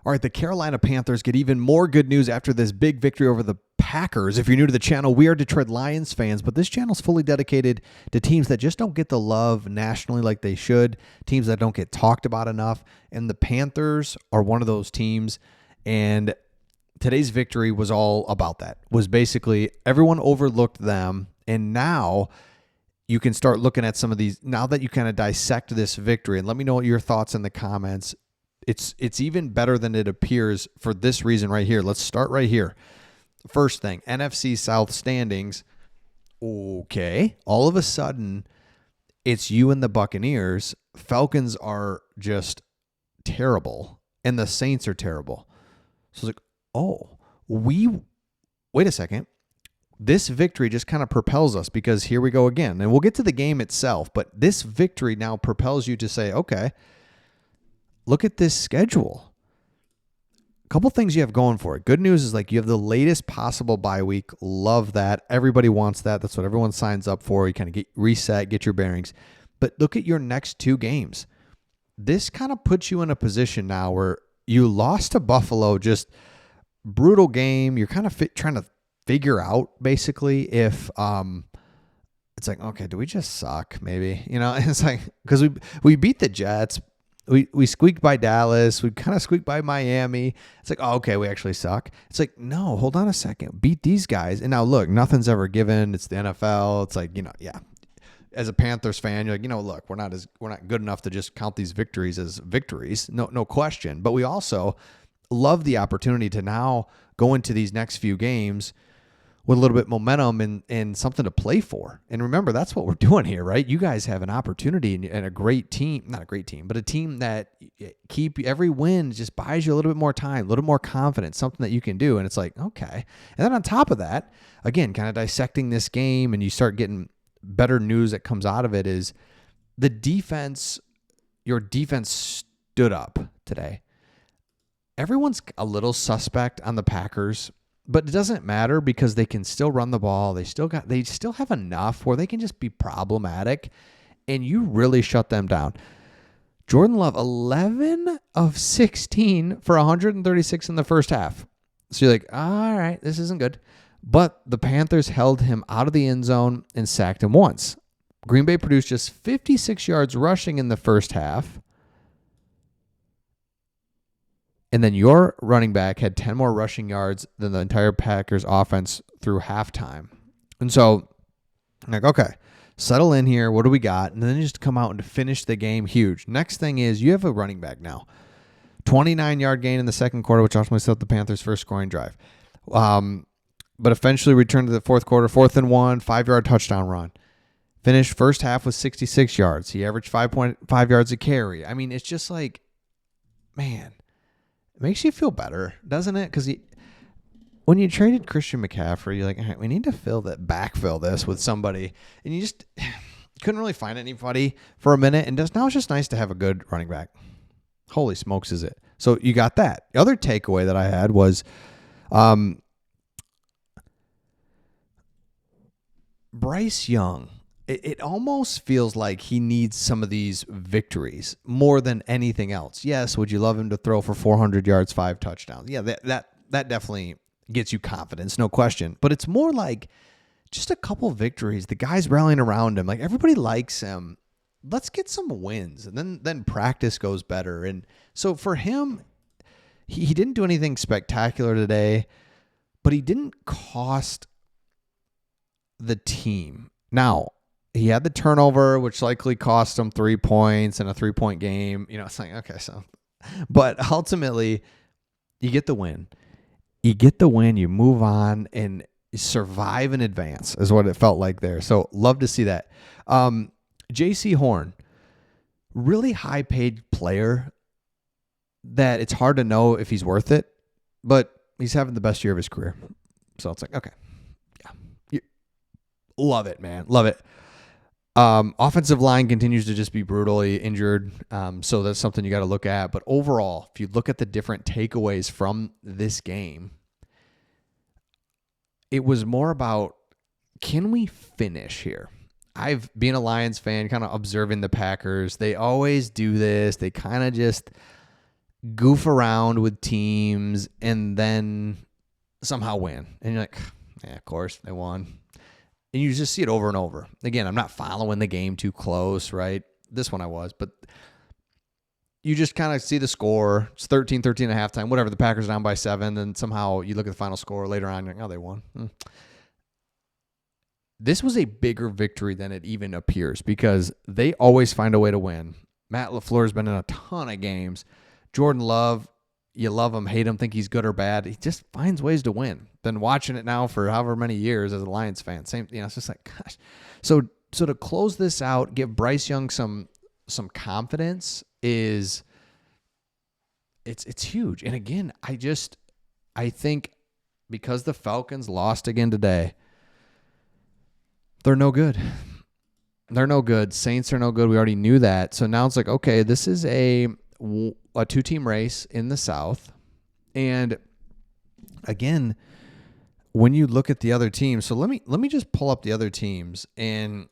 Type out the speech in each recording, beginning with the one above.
All right, the Carolina Panthers get even more good news after this big victory over the Packers. If you're new to the channel, we are Detroit Lions fans, but this channel is fully dedicated to teams that just don't get the love nationally like they should, teams that don't get talked about enough, and the Panthers are one of those teams, and today's victory was all about that. Was basically everyone overlooked them, and now you can start looking at some of these, now that you kind of dissect this victory, and let me know your thoughts in the comments. It's even better than it appears for this reason right here. Let's start right here. First thing, NFC South standings. Okay. All of a sudden, it's you and the Buccaneers. Falcons are just terrible, and the Saints are terrible. So it's like, wait a second. This victory just kind of propels us, because here we go again. And we'll get to the game itself, but this victory now propels you to say, okay, look at this schedule. A couple things you have going for it. Good news is like you have the latest possible bye week. Love that. Everybody wants that. That's what everyone signs up for. You kind of get reset, get your bearings. But look at your next two games. This kind of puts you in a position now where you lost to Buffalo, just brutal game. You're kind of trying to figure out basically if it's like, okay, do we just suck? Maybe, it's like, because we beat the Jets. We squeaked by Dallas. We kind of squeaked by Miami. It's like, oh, okay, we actually suck. It's like, no, hold on a second. Beat these guys. And now look, nothing's ever given. It's the NFL. It's like, yeah. As a Panthers fan, you're like, look, we're not good enough to just count these victories as victories. No question. But we also love the opportunity to now go into these next few games with a little bit of momentum and something to play for. And remember, that's what we're doing here, right? You guys have an opportunity and a great team, not a great team, but a team that every win just buys you a little bit more time, a little more confidence, something that you can do. And it's like, okay. And then on top of that, again, kind of dissecting this game, and you start getting better news that comes out of it is the defense, your defense stood up today. Everyone's a little suspect on the Packers, but it doesn't matter because they can still run the ball. They still have enough where they can just be problematic, and you really shut them down. Jordan Love, 11 of 16 for 136 in the first half. So you're like, all right, this isn't good. But the Panthers held him out of the end zone and sacked him once. Green Bay produced just 56 yards rushing in the first half. And then your running back had 10 more rushing yards than the entire Packers offense through halftime. And so I'm like, okay, settle in here. What do we got? And then just come out and finish the game huge. Next thing is you have a running back now. 29-yard gain in the second quarter, which ultimately set up the Panthers' first scoring drive. But eventually returned to the fourth quarter, 4th and 1, 5-yard touchdown run. Finished first half with 66 yards. He averaged 5.5 yards a carry. I mean, it's just like, man. It makes you feel better, doesn't it? Because when you traded Christian McCaffrey, you're like, all right, we need to backfill this with somebody. And you just couldn't really find anybody for a minute. And now it's just nice to have a good running back. Holy smokes, is it? So you got that. The other takeaway that I had was Bryce Young. It almost feels like he needs some of these victories more than anything else. Yes, would you love him to throw for 400 yards, 5 touchdowns? Yeah, that definitely gets you confidence, no question. But it's more like just a couple victories. The guys rallying around him, like everybody likes him. Let's get some wins, and then practice goes better. And so for him, he didn't do anything spectacular today, but he didn't cost the team. Now, he had the turnover, which likely cost him 3 points in a 3-point game. It's like, okay, so. But ultimately, you get the win. You move on and survive in advance is what it felt like there. So love to see that. J.C. Horn, really high-paid player that it's hard to know if he's worth it, but he's having the best year of his career. So it's like, okay. Yeah. Love it, man. Love it. Offensive line continues to just be brutally injured. So that's something you got to look at. But overall, if you look at the different takeaways from this game, it was more about, can we finish here? I've been a Lions fan, kind of observing the Packers. They always do this. They kind of just, goof around with teams and then somehow win. And you're like, yeah, of course they won. And you just see it over and over. Again, I'm not following the game too close, right? This one I was, but you just kind of see the score. It's 13-13 at halftime, whatever. The Packers are down by 7, and somehow you look at the final score later on, you're like, oh, they won. This was a bigger victory than it even appears because they always find a way to win. Matt LaFleur has been in a ton of games. Jordan Love, you love him, hate him, think he's good or bad. He just finds ways to win. Been watching it now for however many years as a Lions fan. Same, it's just like, gosh. So to close this out, give Bryce Young some confidence is it's huge. And again, I think because the Falcons lost again today, they're no good. They're no good. Saints are no good. We already knew that. So now it's like, okay, this is a two-team race in the South. And again, when you look at the other teams, so let me just pull up the other teams. And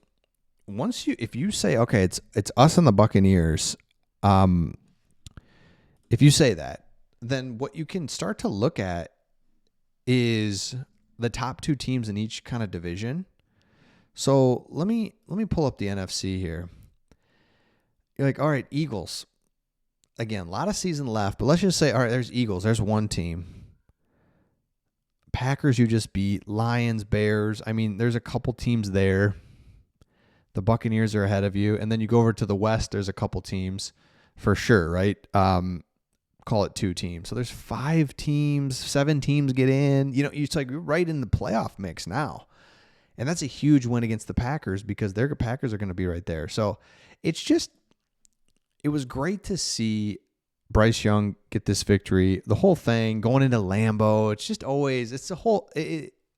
if you say, okay, it's us and the Buccaneers, if you say that, then what you can start to look at is the top two teams in each kind of division. So let me pull up the NFC here. You're like, all right, Eagles. Again, a lot of season left, but let's just say, all right, there's Eagles. There's one team. Packers you just beat. Lions, Bears. I mean, there's a couple teams there. The Buccaneers are ahead of you. And then you go over to the West, there's a couple teams for sure, right? Call it 2 teams. So there's 5 teams, 7 teams get in. It's like you're right in the playoff mix now. And that's a huge win against the Packers because their Packers are going to be right there. So it was great to see Bryce Young get this victory. The whole thing going into Lambeau,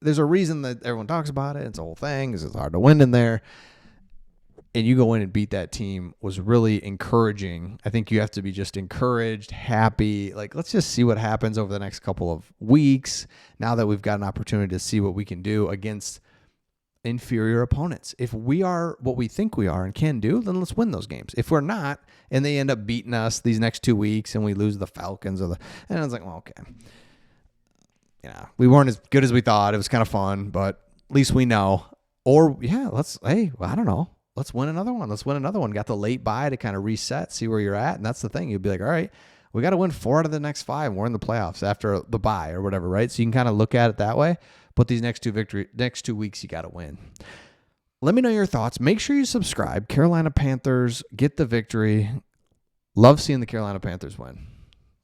there's a reason that everyone talks about it. It's a whole thing. It's hard to win in there. And you go in and beat that team was really encouraging. I think you have to be just encouraged, happy. Like, let's just see what happens over the next couple of weeks now that we've got an opportunity to see what we can do against inferior opponents. If we are what we think we are and can do, then let's win those games. If we're not, and they end up beating us these next 2 weeks and we lose the Falcons and I was like, well, okay. We weren't as good as we thought. It was kind of fun, but at least we know. Or yeah, I don't know. Let's win another one. Got the late bye to kind of reset, see where you're at. And that's the thing. You'd be like, all right, we got to win 4 out of the next 5. We're in the playoffs after the bye or whatever, right? So you can kind of look at it that way. But these next 2 weeks, you got to win. Let me know your thoughts. Make sure you subscribe. Carolina Panthers get the victory. Love seeing the Carolina Panthers win.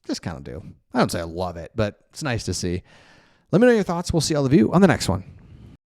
Just kind of do. I don't say I love it, but it's nice to see. Let me know your thoughts. We'll see all of you on the next one.